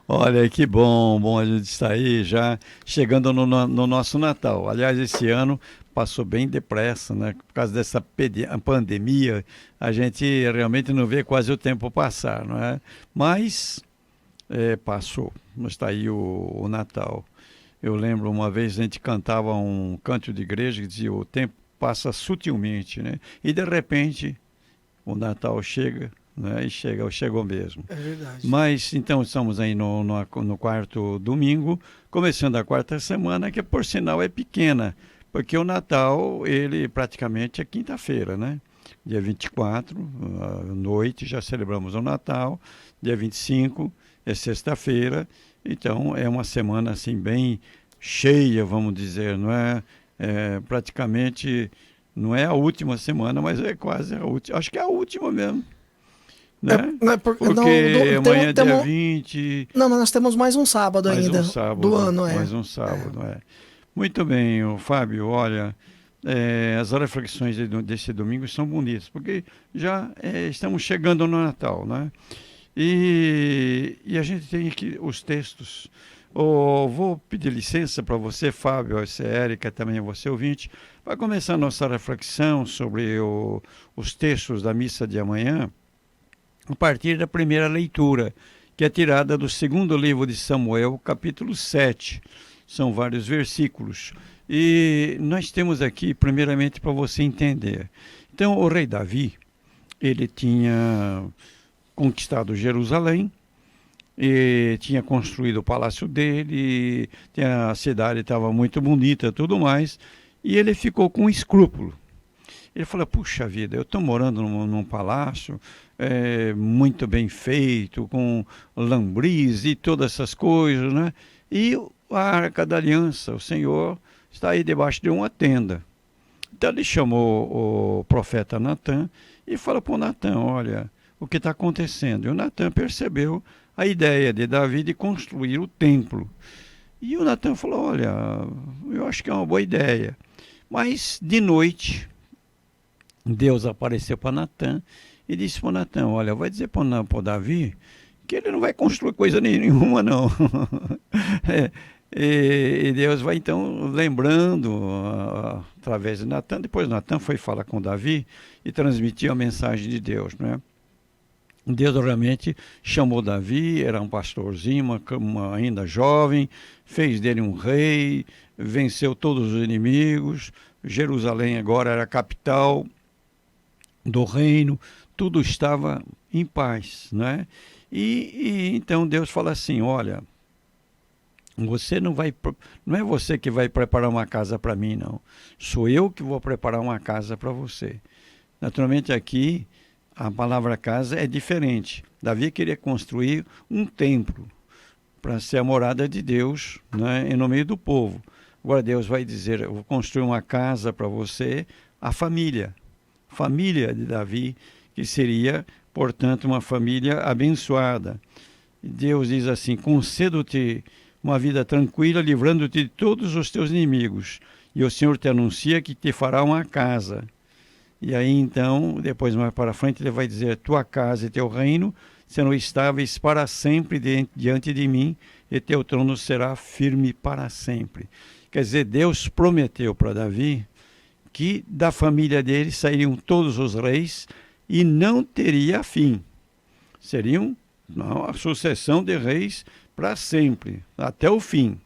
Olha, que bom, bom a gente estar aí já chegando no nosso Natal. Aliás, esse ano passou bem depressa, né? Por causa dessa pandemia, a gente realmente não vê quase o tempo passar, não é? Mas passou, mas está aí o Natal. Eu lembro uma vez a gente cantava um canto de igreja que dizia o tempo passa sutilmente, né? E de repente o Natal chega, né? E chegou mesmo. É verdade. Mas então estamos aí no quarto domingo, começando a quarta semana, que por sinal é pequena, porque o Natal, ele praticamente é quinta-feira, né? Dia 24, à noite, já celebramos o Natal. Dia 25 é sexta-feira, então é uma semana assim bem cheia, vamos dizer, não é? Praticamente não é a última semana, mas é quase a última. Acho que é a última mesmo, né? Não, não, Porque amanhã é dia 20, não, mas nós temos mais um sábado ainda do ano, é. mais um É. sábado, é. Muito bem, ô Fábio, olha, as reflexões desse domingo são bonitas, porque já estamos chegando no Natal, né? E a gente tem aqui os textos. Vou pedir licença para você, Fábio, você, Érica, também você ouvinte, para começar a nossa reflexão sobre os textos da missa de amanhã a partir da primeira leitura, que é tirada do segundo livro de Samuel, capítulo 7. São vários versículos. E nós temos aqui, primeiramente, para você entender. Então, o rei Davi, ele tinha conquistado Jerusalém, e tinha construído o palácio dele, a cidade estava muito bonita, tudo mais, e ele ficou com um escrúpulo. Ele falou, puxa vida, eu estou morando num palácio muito bem feito, com lambris e todas essas coisas, né? E a Arca da Aliança, o Senhor, está aí debaixo de uma tenda. Então ele chamou o profeta Natan e falou para o Natan, olha, o que está acontecendo? E o Natan percebeu a ideia de Davi de construir o templo. E o Natan falou, olha, eu acho que é uma boa ideia. Mas de noite, Deus apareceu para Natan e disse para Natan, olha, vai dizer para Davi que ele não vai construir coisa nenhuma, não. é, e Deus vai então lembrando através de Natan. Depois Natan foi falar com Davi e transmitiu a mensagem de Deus, né? Deus realmente chamou Davi, era um pastorzinho, ainda jovem, fez dele um rei, venceu todos os inimigos. Jerusalém agora era a capital do reino, tudo estava em paz, né? E então Deus fala assim, olha, você não é você que vai preparar uma casa para mim, não. Sou eu que vou preparar uma casa para você. Naturalmente aqui a palavra casa é diferente. Davi queria construir um templo para ser a morada de Deus, né, no meio do povo. Agora Deus vai dizer, eu vou construir uma casa para você, a família de Davi, que seria, portanto, uma família abençoada. Deus diz assim: concedo-te uma vida tranquila, livrando-te de todos os teus inimigos. E o Senhor te anuncia que te fará uma casa. E aí então, depois mais para frente, ele vai dizer: tua casa e teu reino serão estáveis para sempre diante de mim, e teu trono será firme para sempre. Quer dizer, Deus prometeu para Davi que da família dele sairiam todos os reis e não teria fim. Seriam a sucessão de reis para sempre, até o fim.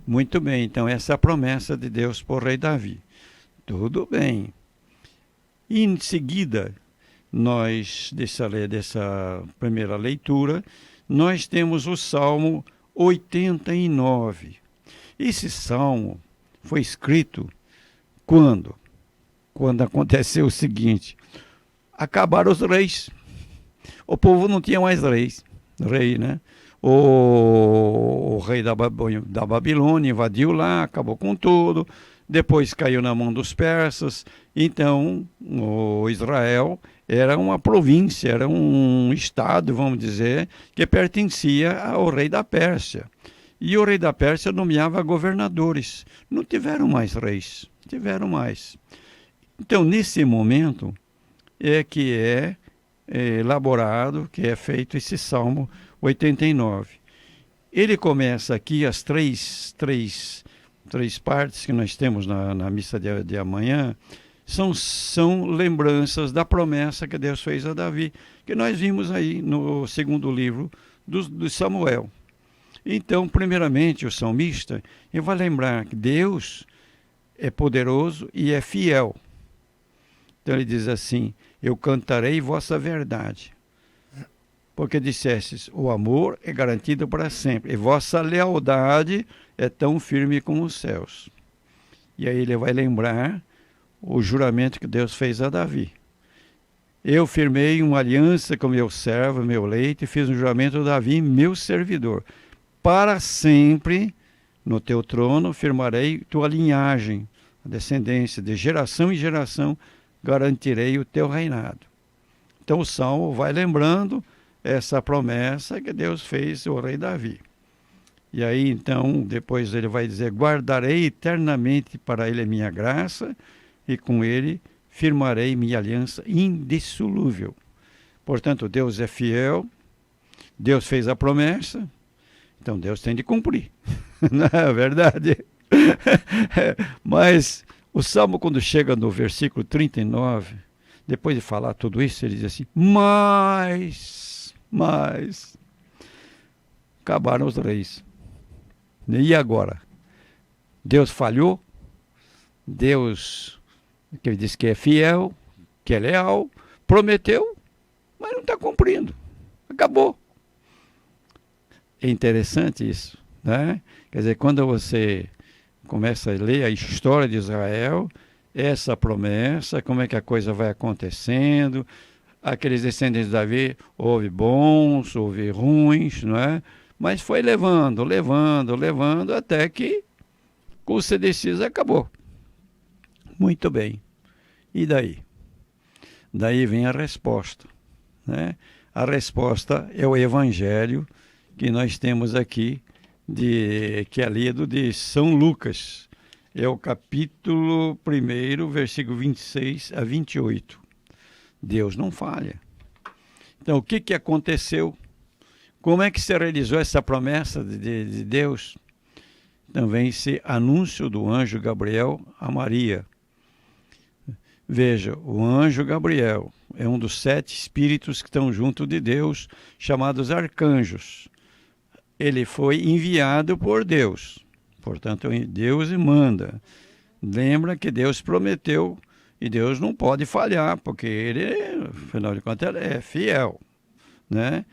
Muito bem, então essa é a promessa de Deus por rei Davi. Tudo bem. E em seguida, dessa primeira leitura, nós temos o Salmo 89. Esse salmo foi escrito quando? Quando aconteceu o seguinte: acabaram os reis. O povo não tinha mais rei, né? O rei da Babilônia invadiu lá, acabou com tudo. Depois caiu na mão dos persas. Então, o Israel era uma província, era um estado, vamos dizer, que pertencia ao rei da Pérsia. E o rei da Pérsia nomeava governadores. Não tiveram mais reis, tiveram mais. Então, nesse momento, é que é elaborado, que é feito esse Salmo 89. ele começa aqui as três partes que nós temos na missa de amanhã, são lembranças da promessa que Deus fez a Davi, que nós vimos aí no segundo livro do Samuel. Então, primeiramente, o salmista ele vai lembrar que Deus é poderoso e é fiel. Então ele diz assim: eu cantarei vossa verdade, porque dissestes, o amor é garantido para sempre, e vossa lealdade é tão firme como os céus. E aí ele vai lembrar o juramento que Deus fez a Davi. Eu firmei uma aliança com meu servo, meu leito, e fiz um juramento a Davi, meu servidor. Para sempre, no teu trono, firmarei tua linhagem, a descendência, de geração em geração, garantirei o teu reinado. Então o Salmo vai lembrando essa promessa que Deus fez ao rei Davi. E aí então, depois ele vai dizer, guardarei eternamente para ele a minha graça, e com ele firmarei minha aliança indissolúvel. Portanto, Deus é fiel, Deus fez a promessa, então Deus tem de cumprir. Não é verdade? Mas o Salmo, quando chega no versículo 39, depois de falar tudo isso, ele diz assim, mas, acabaram os reis. E agora? Deus falhou? Deus, que ele diz que é fiel, que é leal, prometeu, mas não está cumprindo. Acabou. É interessante isso, né? Quer dizer, quando você começa a ler a história de Israel, essa promessa, como é que a coisa vai acontecendo, aqueles descendentes de Davi, houve bons, houve ruins, não é? Mas foi levando, até que o Sedecis acabou. Muito bem. E daí? Daí vem a resposta, né? A resposta é o Evangelho que nós temos aqui, que é lido de São Lucas. É o capítulo 1, versículo 26 a 28. Deus não falha. Então, o que aconteceu? Como é que se realizou essa promessa de Deus? Então, vem esse anúncio do anjo Gabriel a Maria. Veja, o anjo Gabriel é um dos 7 espíritos que estão junto de Deus, chamados arcanjos. Ele foi enviado por Deus, portanto, Deus manda. Lembra que Deus prometeu e Deus não pode falhar, porque ele, afinal de contas, ele é fiel, né?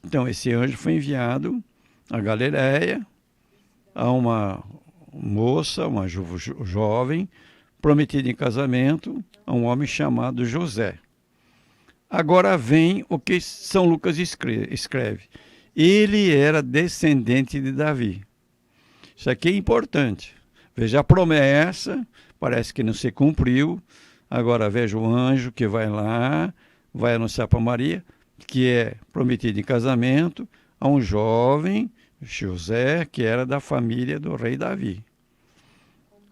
Então, esse anjo foi enviado a Galileia, a uma moça, uma jovem, prometida em casamento a um homem chamado José. Agora vem o que São Lucas escreve. Ele era descendente de Davi. Isso aqui é importante. Veja a promessa, parece que não se cumpriu. Agora veja o anjo que vai lá, vai anunciar para Maria, que é prometida em casamento a um jovem, José, que era da família do rei Davi.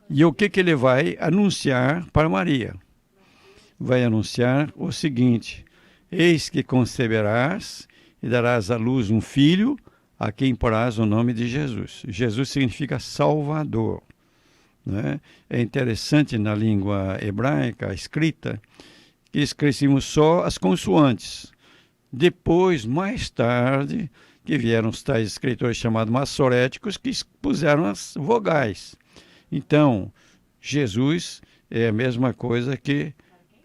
E o que ele vai anunciar para Maria? Vai anunciar o seguinte: eis que conceberás e darás à luz um filho, a quem porás o nome de Jesus. Jesus significa Salvador, né? É interessante na língua hebraica, a escrita, que escrevemos só as consoantes. Depois, mais tarde, que vieram os tais escritores chamados massoréticos, que puseram as vogais. Então, Jesus é a mesma coisa que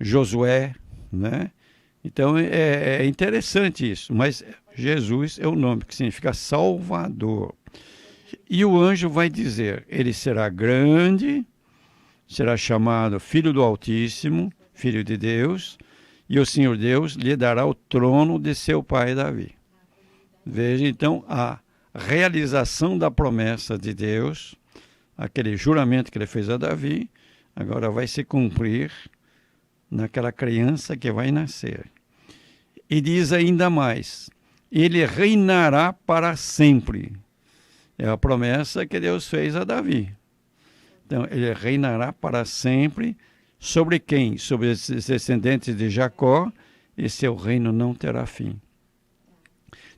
Josué, né? Então, é interessante isso, mas Jesus é o nome que significa Salvador. E o anjo vai dizer, ele será grande, será chamado Filho do Altíssimo, Filho de Deus, e o Senhor Deus lhe dará o trono de seu pai Davi. Veja, então, a realização da promessa de Deus, aquele juramento que ele fez a Davi, agora vai se cumprir naquela criança que vai nascer. E diz ainda mais, ele reinará para sempre. É a promessa que Deus fez a Davi. Então, ele reinará para sempre. Sobre quem? Sobre os descendentes de Jacó, e seu reino não terá fim.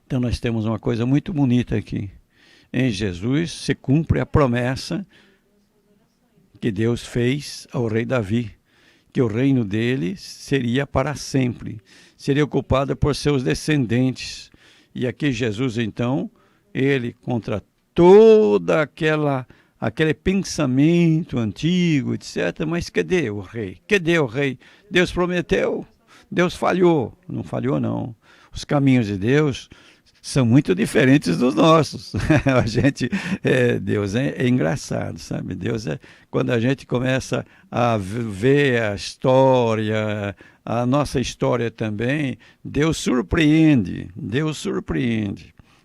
Então, nós temos uma coisa muito bonita aqui. em Jesus se cumpre a promessa que Deus fez ao rei Davi, que o reino dele seria para sempre, seria ocupado por seus descendentes. E aqui Jesus, então, ele contra toda aquele pensamento antigo, etc. Mas cadê o rei? Cadê o rei? Deus prometeu, Deus falhou. Não falhou, não. Os caminhos de Deus são muito diferentes dos nossos. Deus é engraçado, sabe? Deus quando a gente começa a ver a história, a nossa história também, Deus surpreende.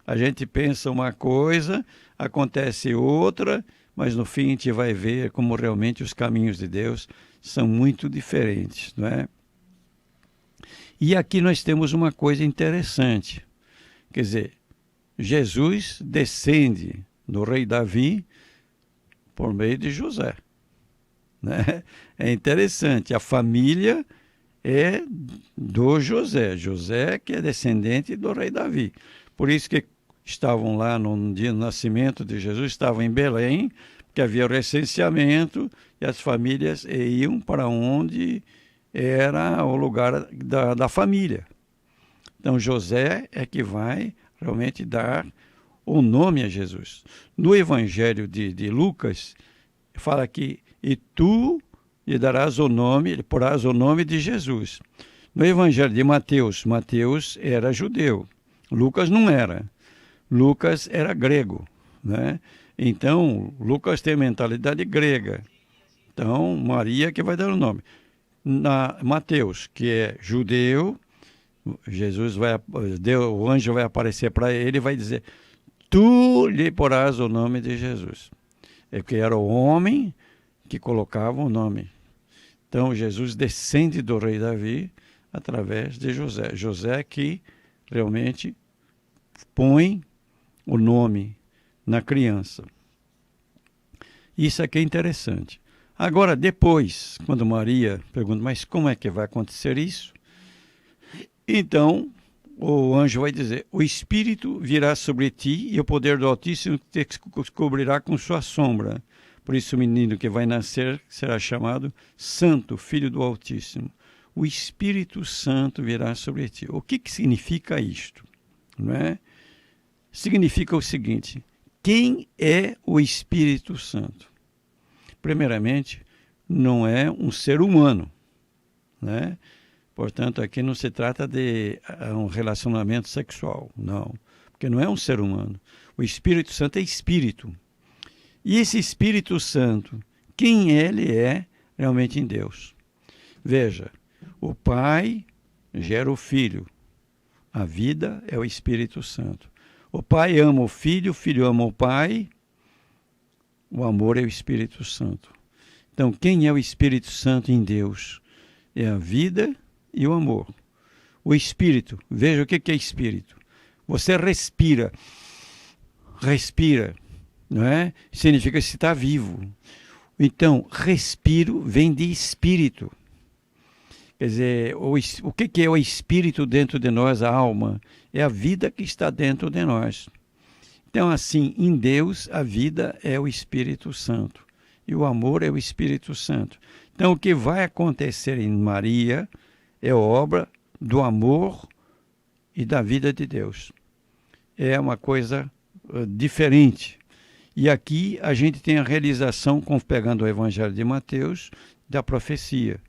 A gente pensa uma coisa, acontece outra, mas no fim a gente vai ver como realmente os caminhos de Deus são muito diferentes, não é? E aqui nós temos uma coisa interessante. Quer dizer, Jesus descende do rei Davi por meio de José, né? É interessante, a família é do José. José que é descendente do rei Davi. Por isso que estavam lá no dia do nascimento de Jesus, estavam em Belém, que havia o recenseamento e as famílias iam para onde era o lugar da família. Então José é que vai realmente dar o nome a Jesus. No Evangelho de Lucas, fala que e tu lhe darás o nome, lhe porás o nome de Jesus. No Evangelho de Mateus, Mateus era judeu, Lucas não era. Lucas era grego, né? Então, Lucas tem a mentalidade grega. Então, Maria que vai dar o nome. Na Mateus, que é judeu, o anjo vai aparecer para ele e vai dizer, tu lhe porás o nome de Jesus. É porque era o homem que colocava o nome. Então, Jesus descende do rei Davi através de José. José que realmente põe o nome na criança. Isso aqui é interessante. Agora, depois, quando Maria pergunta, mas como é que vai acontecer isso? Então, o anjo vai dizer, o Espírito virá sobre ti e o poder do Altíssimo te cobrirá com sua sombra. Por isso o menino que vai nascer será chamado Santo, Filho do Altíssimo. O Espírito Santo virá sobre ti. O que significa isto? Não é? Significa o seguinte, quem é o Espírito Santo? Primeiramente, não é um ser humano, né? Portanto, aqui não se trata de um relacionamento sexual, não, porque não é um ser humano. O Espírito Santo é Espírito. E esse Espírito Santo, quem ele é realmente em Deus? Veja, o Pai gera o Filho. A vida é o Espírito Santo. O Pai ama o Filho ama o Pai. O amor é o Espírito Santo. Então, quem é o Espírito Santo em Deus? É a vida e o amor. O Espírito, veja o que é Espírito. Você respira, não é? Significa que você está vivo. Então, respiro vem de Espírito. Quer dizer, o que é o Espírito dentro de nós, a alma? É a vida que está dentro de nós. Então, assim, em Deus, a vida é o Espírito Santo. E o amor é o Espírito Santo. Então, o que vai acontecer em Maria é obra do amor e da vida de Deus. É uma coisa diferente. E aqui a gente tem a realização, pegando o Evangelho de Mateus, da profecia.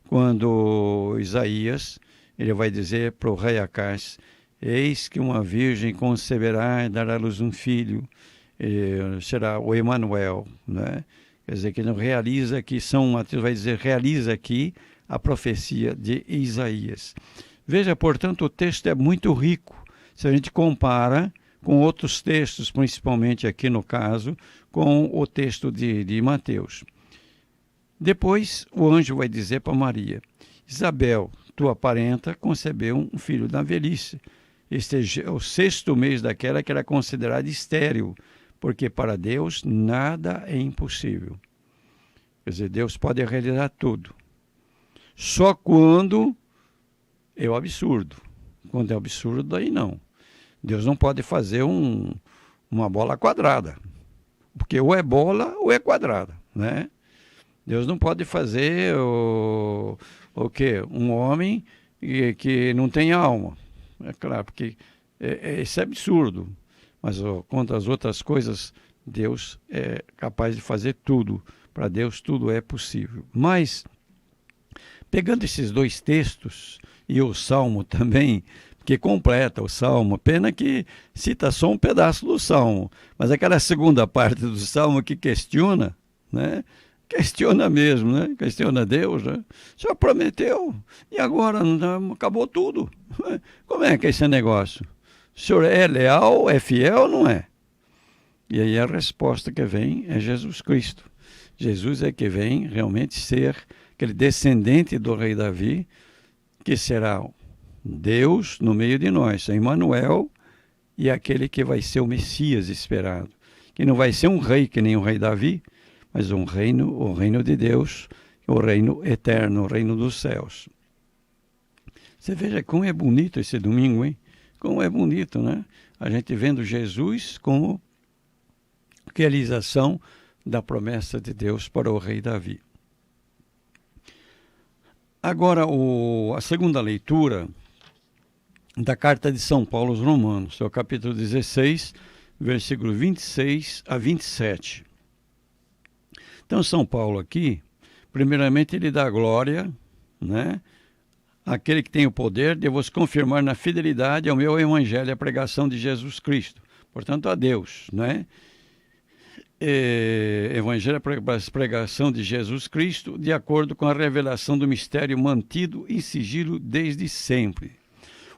Quando Isaías, ele vai dizer para o rei Acás, eis que uma virgem conceberá e dará à luz um filho, será o Emanuel, né? Quer dizer, que ele realiza aqui, São Mateus vai dizer, realiza aqui a profecia de Isaías. Veja, portanto, o texto é muito rico, se a gente compara com outros textos, principalmente aqui no caso, com o texto de Mateus. Depois, o anjo vai dizer para Maria, Isabel, tua parenta, concebeu um filho na velhice. Este é o 6º mês daquela que era considerada estéril, porque para Deus nada é impossível. Quer dizer, Deus pode realizar tudo. Só quando é o absurdo. Quando é absurdo, daí não. Deus não pode fazer um uma bola quadrada. Porque ou é bola ou é quadrada, né? Deus não pode fazer o quê? Um homem que não tem alma. É claro, porque isso é absurdo. Mas contra as outras coisas, Deus é capaz de fazer tudo. Para Deus tudo é possível. Mas, pegando esses dois textos e o Salmo também, que completa o Salmo, pena que cita só um pedaço do Salmo, mas aquela segunda parte do Salmo que questiona, né? Questiona mesmo, né? Questiona Deus, né? O Senhor prometeu e agora não, acabou tudo. Como é que é esse negócio? O Senhor é leal, é fiel ou não é? E aí a resposta que vem é Jesus Cristo. Jesus é que vem realmente ser aquele descendente do rei Davi, que será Deus no meio de nós, Emmanuel, e aquele que vai ser o Messias esperado. Que não vai ser um rei que nem o rei Davi, mas o reino de Deus, o reino eterno, o reino dos céus. Você veja como é bonito esse domingo, hein? Como é bonito, né? A gente vendo Jesus como realização da promessa de Deus para o rei Davi. Agora, a segunda leitura da carta de São Paulo aos Romanos, é o capítulo 16, versículo 26 a 27. Então, São Paulo aqui, primeiramente ele dá glória, né, àquele que tem o poder de vos confirmar na fidelidade ao meu evangelho, a pregação de Jesus Cristo. Portanto, a Deus, né? Evangelho, a pregação de Jesus Cristo, de acordo com a revelação do mistério mantido em sigilo desde sempre.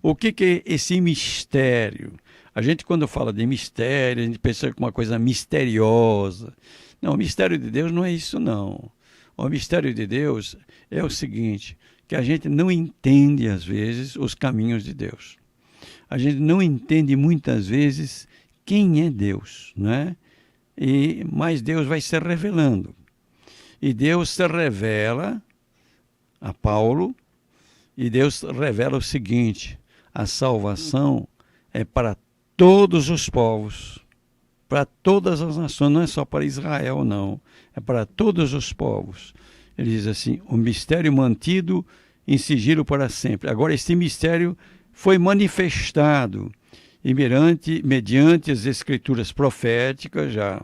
O que é esse mistério? A gente, quando fala de mistério, a gente pensa que é uma coisa misteriosa. Não, o mistério de Deus não é isso, não. O mistério de Deus é o seguinte, que a gente não entende, às vezes, os caminhos de Deus. A gente não entende, muitas vezes, quem é Deus, né? Mas Deus vai se revelando. E Deus se revela a Paulo, e Deus revela o seguinte, a salvação é para todos os povos, para todas as nações, não é só para Israel, não, é para todos os povos. Ele diz assim, o mistério mantido em sigilo para sempre. Agora, esse mistério foi manifestado e mediante as escrituras proféticas, já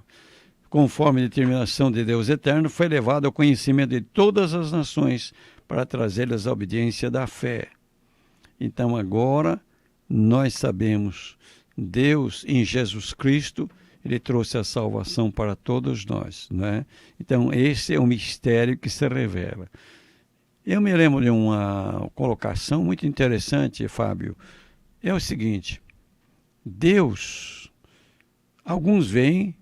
conforme a determinação de Deus eterno, foi levado ao conhecimento de todas as nações para trazê-las à obediência da fé. Então agora nós sabemos, Deus em Jesus Cristo, ele trouxe a salvação para todos nós, né? Então esse é o mistério que se revela. Eu me lembro de uma colocação muito interessante, Fábio. É o seguinte, Deus, alguns veem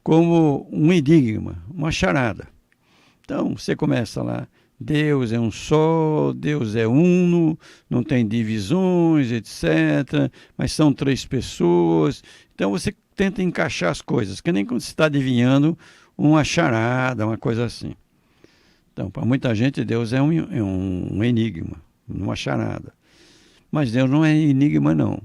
como um enigma, uma charada. Então, você começa lá, Deus é um só, Deus é uno, não tem divisões, etc. Mas são três pessoas. Então, você tenta encaixar as coisas, que nem quando você está adivinhando uma charada, uma coisa assim. Então, para muita gente, Deus é um enigma, uma charada. Mas Deus não é enigma, não.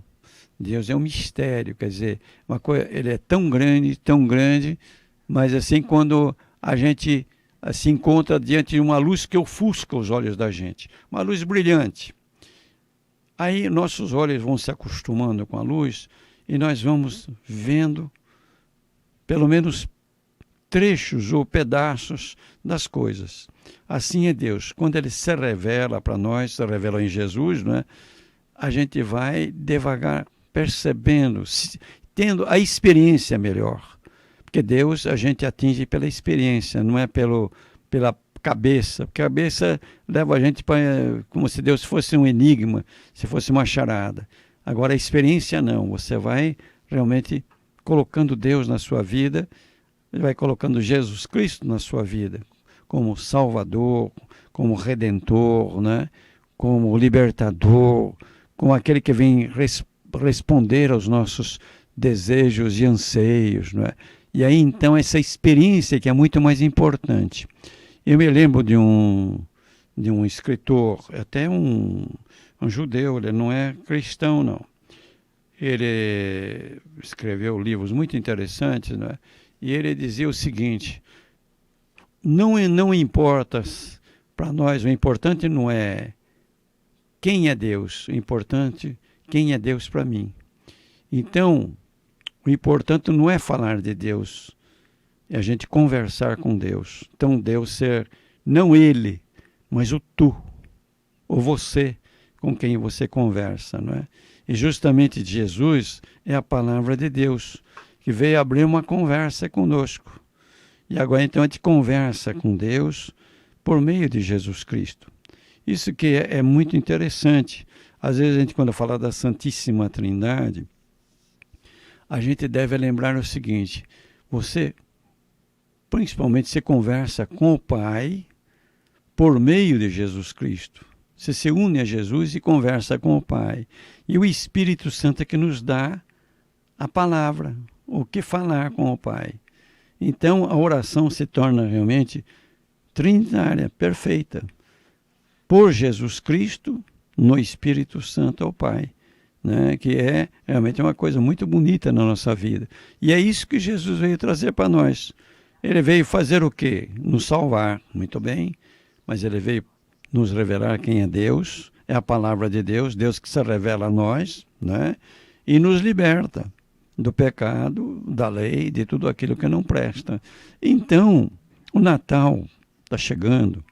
Deus é um mistério, quer dizer, uma coisa, ele é tão grande, mas assim, quando a gente se encontra diante de uma luz que ofusca os olhos da gente, uma luz brilhante. Aí nossos olhos vão se acostumando com a luz e nós vamos vendo pelo menos trechos ou pedaços das coisas. Assim é Deus. Quando ele se revela para nós, se revela em Jesus, né? A gente vai devagar percebendo, tendo a experiência melhor. Porque Deus a gente atinge pela experiência, não é pela cabeça. Porque a cabeça leva a gente para como se Deus fosse um enigma, se fosse uma charada. Agora a experiência não, você vai realmente colocando Deus na sua vida, ele vai colocando Jesus Cristo na sua vida, como Salvador, como Redentor, né? Como Libertador, como aquele que vem responder aos nossos desejos e anseios, não é? E aí então essa experiência que é muito mais importante. Eu me lembro de um escritor, até um judeu, ele não é cristão não, ele escreveu livros muito interessantes, né? E ele dizia o seguinte: não importa para nós, o importante não é quem é Deus, o importante é quem é Deus para mim. Então, o importante não é falar de Deus, é a gente conversar com Deus. Então, Deus ser não ele, mas o tu, ou você, com quem você conversa, não é? E justamente Jesus é a palavra de Deus, que veio abrir uma conversa conosco. E agora então a gente conversa com Deus por meio de Jesus Cristo. Isso que é muito interessante. Às vezes a gente, quando fala da Santíssima Trindade, a gente deve lembrar o seguinte: principalmente você conversa com o Pai por meio de Jesus Cristo. Você se une a Jesus e conversa com o Pai. E o Espírito Santo é que nos dá a palavra, o que falar com o Pai. Então a oração se torna realmente trinitária, perfeita. Por Jesus Cristo, no Espírito Santo ao Pai. Né? Que é realmente uma coisa muito bonita na nossa vida. E é isso que Jesus veio trazer para nós. Ele veio fazer o quê? Nos salvar, muito bem, mas ele veio nos revelar quem é Deus, é a palavra de Deus, Deus que se revela a nós, né? E nos liberta do pecado, da lei, de tudo aquilo que não presta. Então, o Natal está chegando,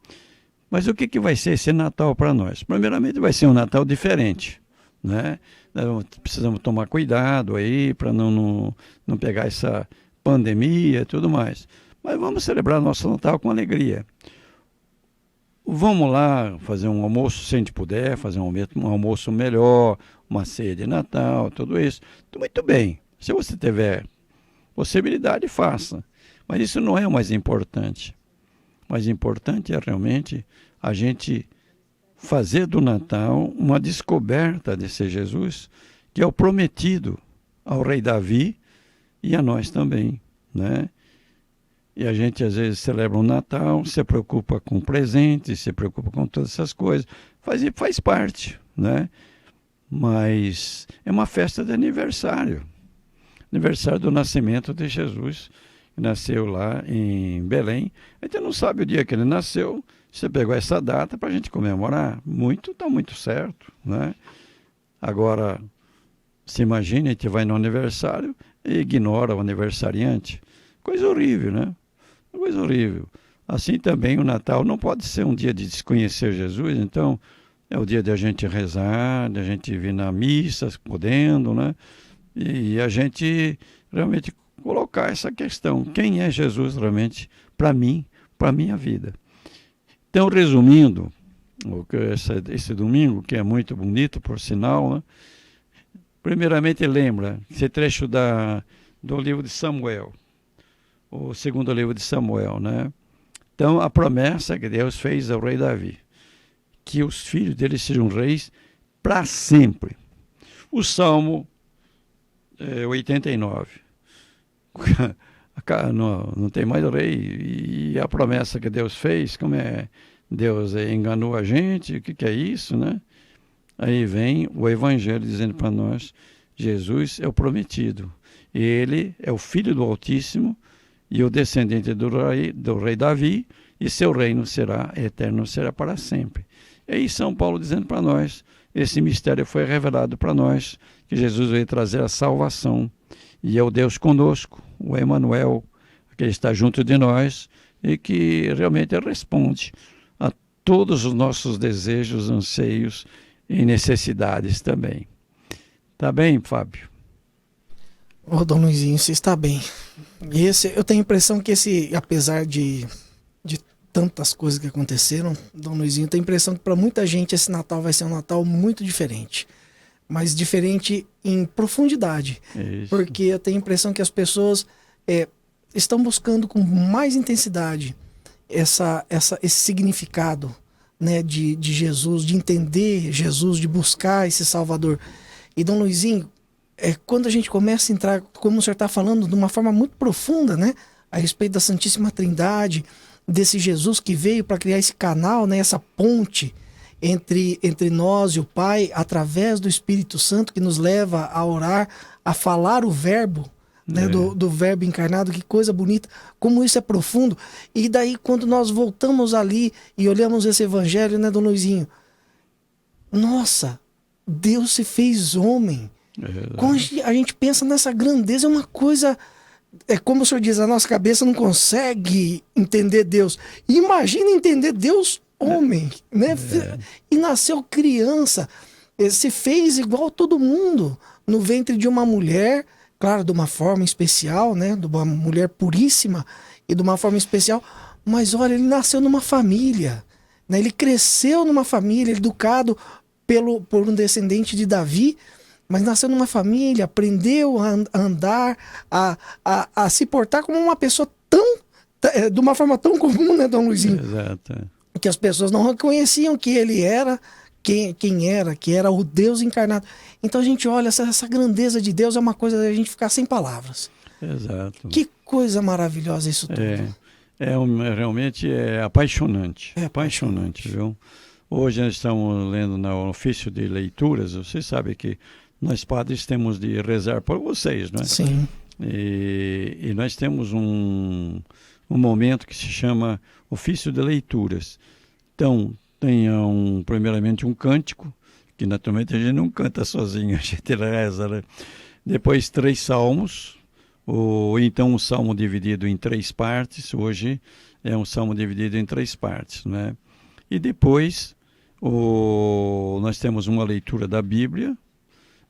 mas o que vai ser esse Natal para nós? Primeiramente vai ser um Natal diferente, né? Nós precisamos tomar cuidado aí para não pegar essa pandemia e tudo mais. Mas vamos celebrar nosso Natal com alegria. Vamos lá fazer um almoço, se a gente puder, fazer um almoço melhor, uma ceia de Natal, tudo isso. Muito bem. Se você tiver possibilidade, faça. Mas isso não é o mais importante. O mais importante é realmente a gente fazer do Natal uma descoberta desse Jesus, que é o prometido ao rei Davi e a nós também, né? E a gente às vezes celebra o Natal, se preocupa com presentes, se preocupa com todas essas coisas, faz parte, né? Mas é uma festa de aniversário do nascimento de Jesus, que nasceu lá em Belém. A gente não sabe o dia que ele nasceu, você pegou essa data para a gente comemorar, está muito certo, né? Agora, se imagina, a gente vai no aniversário e ignora o aniversariante, coisa horrível, né? Coisa horrível. Assim também o Natal não pode ser um dia de desconhecer Jesus, então é o dia de a gente rezar, de a gente vir na missa, podendo, né? E a gente realmente colocar essa questão, quem é Jesus realmente para mim, para a minha vida. Então, resumindo, esse domingo, que é muito bonito, por sinal, né? Primeiramente lembra, esse trecho do livro de Samuel, o segundo livro de Samuel, né? Então, a promessa que Deus fez ao rei Davi, que os filhos dele sejam reis para sempre. O Salmo 89. Não tem mais rei, e a promessa que Deus fez, como é Deus enganou a gente, o que é isso, né? Aí vem o Evangelho dizendo para nós, Jesus é o prometido, ele é o Filho do Altíssimo, e o descendente do rei Davi, e seu reino será eterno, será para sempre. E aí São Paulo dizendo para nós, esse mistério foi revelado para nós, que Jesus veio trazer a salvação, e é o Deus conosco, o Emmanuel, que está junto de nós, e que realmente responde a todos os nossos desejos, anseios e necessidades também. Tá bem, Fábio? Ô, Dom Luizinho, você está bem. Eu tenho a impressão que apesar de tantas coisas que aconteceram, Dom Luizinho, eu tenho a impressão que para muita gente esse Natal vai ser um Natal muito diferente. Mas diferente em profundidade. Isso. Porque eu tenho a impressão que as pessoas estão buscando com mais intensidade esse significado, né, de Jesus, de entender Jesus, de buscar esse Salvador. E Dom Luizinho, quando a gente começa a entrar, como o senhor está falando, de uma forma muito profunda, né, a respeito da Santíssima Trindade, desse Jesus que veio para criar esse canal, né, essa ponte entre nós e o Pai, através do Espírito Santo, que nos leva a orar, a falar o verbo, né, do verbo encarnado. Que coisa bonita, como isso é profundo. E daí, quando nós voltamos ali e olhamos esse evangelho, né, Dom Luizinho, nossa, Deus se fez homem. Quando a gente pensa nessa grandeza, é uma coisa... É como o senhor diz, a nossa cabeça não consegue entender Deus. Imagina entender Deus homem, né? E nasceu criança, se fez igual a todo mundo, no ventre de uma mulher, claro, de uma forma especial, né? De uma mulher puríssima e de uma forma especial. Mas olha, ele nasceu numa família, né? Ele cresceu numa família, educado por um descendente de Davi, mas nasceu numa família, aprendeu a andar, a se portar como uma pessoa de uma forma tão comum, né, Dom Luizinho? Exato. Que as pessoas não reconheciam que ele era, que era o Deus encarnado. Então a gente olha, essa grandeza de Deus é uma coisa da gente ficar sem palavras. Exato. Que coisa maravilhosa isso tudo. Realmente é apaixonante. É apaixonante, viu? Hoje nós estamos lendo no ofício de leituras, você sabe que nós padres temos de rezar por vocês, não é? Sim. E nós temos um momento que se chama ofício de leituras. Então, tem primeiramente um cântico, que naturalmente a gente não canta sozinho, a gente reza, né? Depois 3 salmos, ou então um salmo dividido em 3 partes. Hoje é um salmo dividido em 3 partes, né? E depois nós temos uma leitura da Bíblia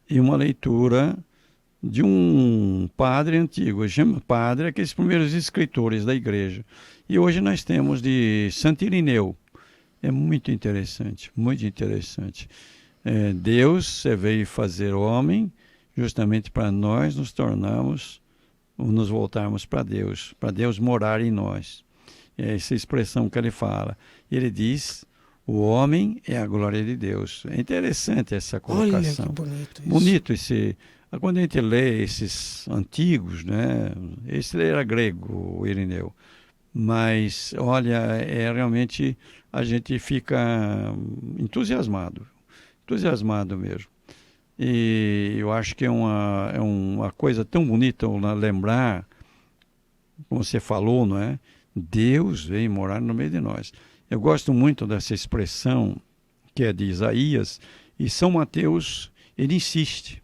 e uma leitura de um padre antigo, chama padre, aqueles primeiros escritores da igreja. E hoje nós temos de Santo Irineu. É muito interessante, muito interessante. Deus veio fazer homem justamente para nós nos voltarmos para Deus morar em nós. É essa expressão que ele fala. Ele diz: o homem é a glória de Deus. É interessante essa colocação. Olha que bonito isso. Bonito esse... Quando a gente lê esses antigos, né? Esse era grego, o Irineu. Mas, olha, realmente a gente fica entusiasmado mesmo. E eu acho que é uma coisa tão bonita lembrar, como você falou, não é? Deus veio morar no meio de nós. Eu gosto muito dessa expressão que é de Isaías, e São Mateus, ele insiste.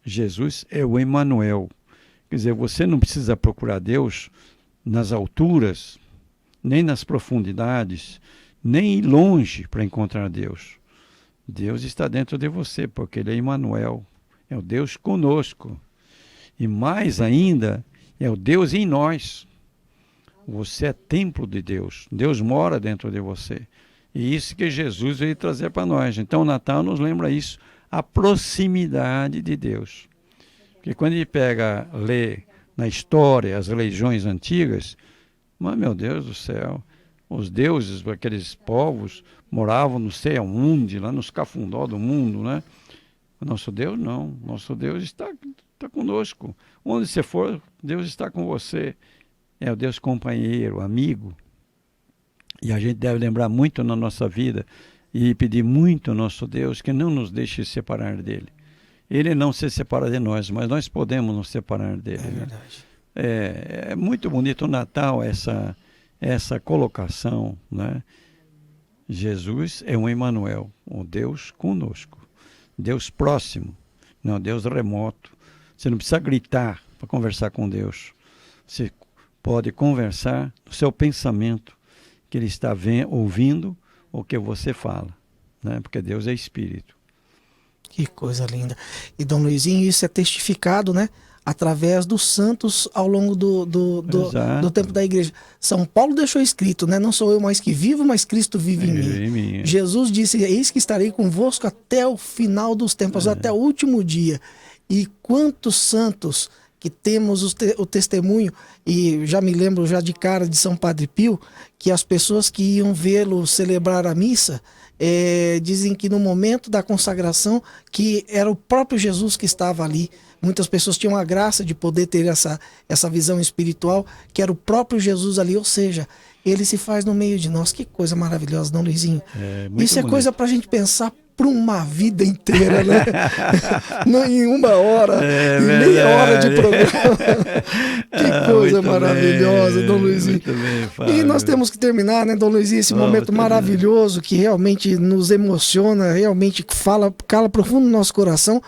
Jesus é o Emmanuel. Quer dizer, você não precisa procurar Deus nas alturas, nem nas profundidades, nem ir longe para encontrar Deus. Deus está dentro de você, porque ele é Emmanuel, é o Deus conosco. E mais ainda, é o Deus em nós. Você é templo de Deus. Deus mora dentro de você. E isso que Jesus veio trazer para nós. Então o Natal nos lembra isso, a proximidade de Deus. Porque quando a gente lê na história as religiões antigas, mas meu Deus do céu, os deuses daqueles povos moravam não sei aonde, lá nos cafundó do mundo, né? O nosso Deus não. Nosso Deus está conosco. Onde você for, Deus está com você. É o Deus companheiro, amigo. E a gente deve lembrar muito na nossa vida e pedir muito ao nosso Deus que não nos deixe separar dele. Ele não se separa de nós, mas nós podemos nos separar dele. É verdade. É muito bonito o Natal, essa colocação, né? Jesus é um Emmanuel, um Deus conosco. Deus próximo, não Deus remoto. Você não precisa gritar para conversar com Deus. Você pode conversar no seu pensamento, que ele está ouvindo o que você fala, né? Porque Deus é Espírito. Que coisa linda. E Dom Luizinho, isso é testificado, né? Através dos santos ao longo do tempo da igreja. São Paulo deixou escrito, né? Não sou eu mais que vivo, mas Cristo vive em mim. Jesus disse: eis que estarei convosco até o final dos tempos, até o último dia. E quantos santos que temos o testemunho, e já me lembro já de cara de São Padre Pio, que as pessoas que iam vê-lo celebrar a missa, dizem que no momento da consagração, que era o próprio Jesus que estava ali Muitas pessoas tinham a graça de poder ter essa visão espiritual, que era o próprio Jesus ali, ou seja, ele se faz no meio de nós. Que coisa maravilhosa, não, Luizinho? Isso é coisa para a gente pensar por uma vida inteira, né? Não em uma hora, em meia hora de programa. Que coisa maravilhosa, Dom Luizinho. E nós temos que terminar, né, Dom Luizinho, esse momento maravilhoso que realmente nos emociona, realmente cala profundo no nosso coração,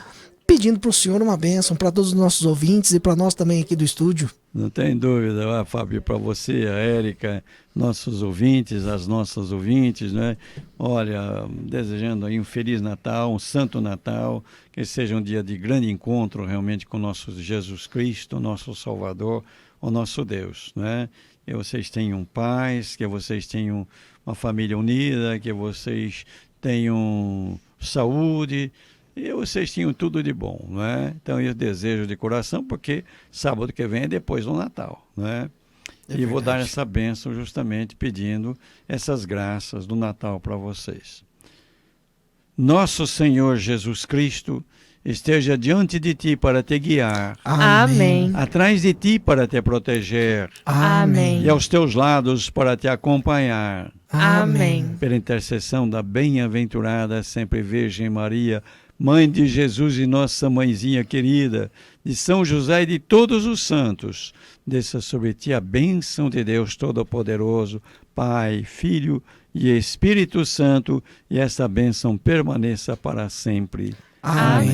pedindo para o senhor uma bênção para todos os nossos ouvintes e para nós também aqui do estúdio. Não tem dúvida, Fábio, para você, a Érica, nossos ouvintes, as nossas ouvintes, né? Olha, desejando aí um Feliz Natal, um Santo Natal, que seja um dia de grande encontro realmente com o nosso Jesus Cristo, nosso Salvador, o nosso Deus, né? Que vocês tenham paz, que vocês tenham uma família unida, que vocês tenham saúde, e vocês tinham tudo de bom, né? Então eu desejo de coração, porque sábado que vem é depois do Natal, né? E vou dar essa bênção justamente pedindo essas graças do Natal para vocês. Nosso Senhor Jesus Cristo esteja diante de ti para te guiar. Amém. Atrás de ti para te proteger. Amém. E aos teus lados para te acompanhar. Amém. Pela intercessão da bem-aventurada sempre Virgem Maria, Mãe de Jesus e nossa mãezinha querida, de São José e de todos os santos, desça sobre ti a bênção de Deus Todo-Poderoso, Pai, Filho e Espírito Santo, e essa bênção permaneça para sempre. Amém.